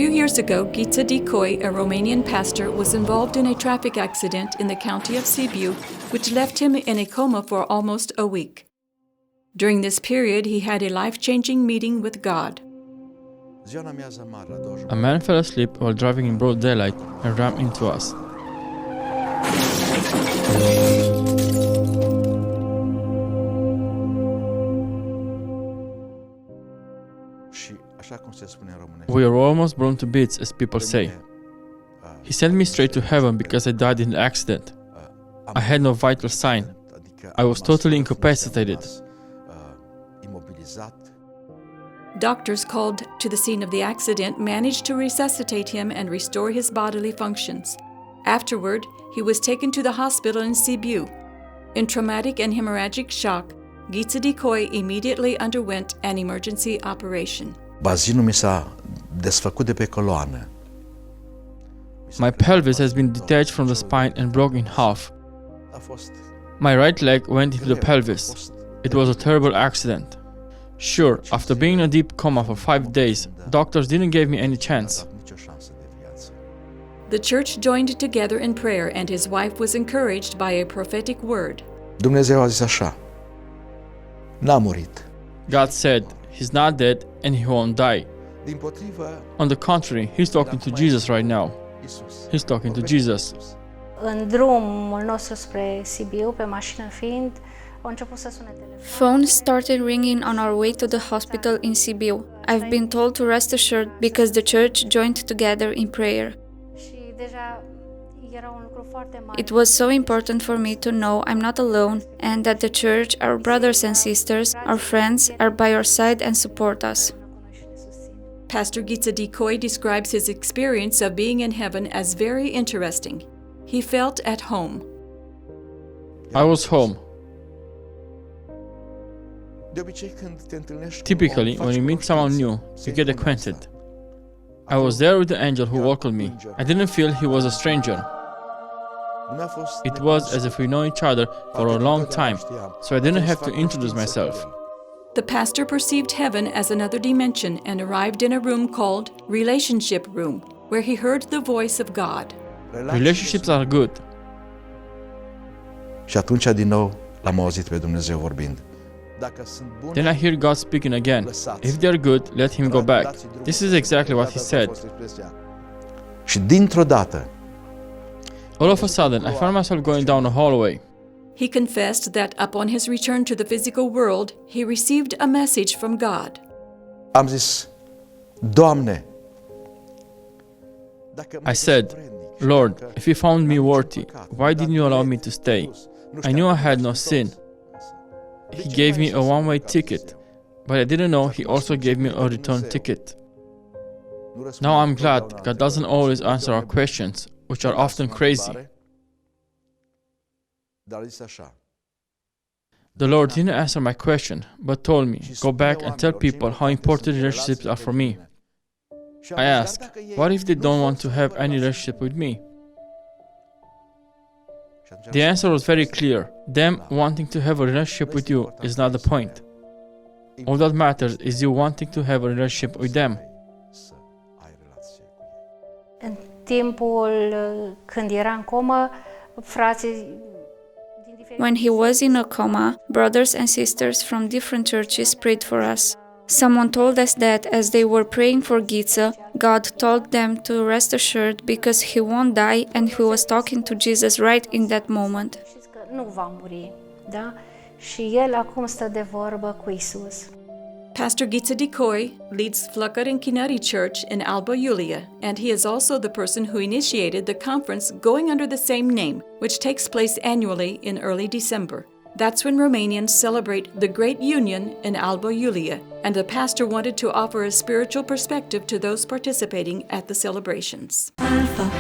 few years ago, Ghita Dicoi, a Romanian pastor, was involved in a traffic accident in the county of Sibiu, which left him in a coma for almost a week. During this period, he had a life-changing meeting with God. A man fell asleep while driving in broad daylight and ran into us. We are almost blown to bits, as people say. He sent me straight to heaven because I died in the accident. I had no vital sign. I was totally incapacitated. Doctors called to the scene of the accident managed to resuscitate him and restore his bodily functions. Afterward, he was taken to the hospital in Sibiu. In traumatic and hemorrhagic shock, Ghita Dicoi immediately underwent an emergency operation. Bazinul mi s-a desfăcut de pe coloană. My pelvis has been detached from the spine and broken in half. My right leg went into the pelvis. It was a terrible accident. Sure, after being in a deep coma for 5 days, doctors didn't give me any chance. The church joined together in prayer and his wife was encouraged by a prophetic word. Dumnezeu a zis așa: n-a murit. God said, he's not dead and he won't die. On the contrary, he's talking to Jesus right now. He's talking to Jesus. În drumul nostru spre Sibiu, pe mașină fiind, au început să sune telefonul. Phones started ringing on our way to the hospital in Sibiu. I've been told to rest assured because the church joined together in prayer. Și deja era un lucru foarte mare. It was so important for me to know I'm not alone and that the church, our brothers and sisters, our friends are by our side and support us. Pastor Ghita Dicoi describes his experience of being in heaven as very interesting. He felt at home. I was home. Typically, when you meet someone new, you get acquainted. I was there with the angel who welcomed me. I didn't feel he was a stranger. It was as if we know each other for a long time, so I didn't have to introduce myself. The pastor perceived heaven as another dimension and arrived in a room called Relationship Room, where he heard the voice of God. Relationships are good. Și atunci din nou l-am auzit pe Dumnezeu vorbind. Then I hear God speaking again. If they are good, let him go back. This is exactly what he said. Și dintr-o dată, All of a sudden, I found myself going down a hallway. He confessed that upon his return to the physical world, he received a message from God. am zis: Doamne, I said, Lord, if you found me worthy, why didn't you allow me to stay? I knew I had no sin. He gave me a one-way ticket, but I didn't know he also gave me a return ticket. Now I'm glad God doesn't always answer our questions, which are often crazy. The Lord didn't answer my question, but told me, go back and tell people how important relationships are for me. I asked, what if they don't want to have any relationship with me? The answer was very clear. Them wanting to have a relationship with you is not the point. All that matters is you wanting to have a relationship with them. În timpul când era în comă, frații When he was in a coma, brothers and sisters from different churches prayed for us. Someone told us that as they were praying for Ghita, God told them to rest assured because he won't die and he was talking to Jesus right in that moment. știți că nu va muri, da? Și el acum stă de vorbă cu Isus. Pastor Ghita Dicoi leads Flăcări Închinării Church in Alba, Iulia, and he is also the person who initiated the conference going under the same name, which takes place annually in early December. That's when Romanians celebrate the Great Union in Alba, Iulia, and the pastor wanted to offer a spiritual perspective to those participating at the celebrations. Alfa,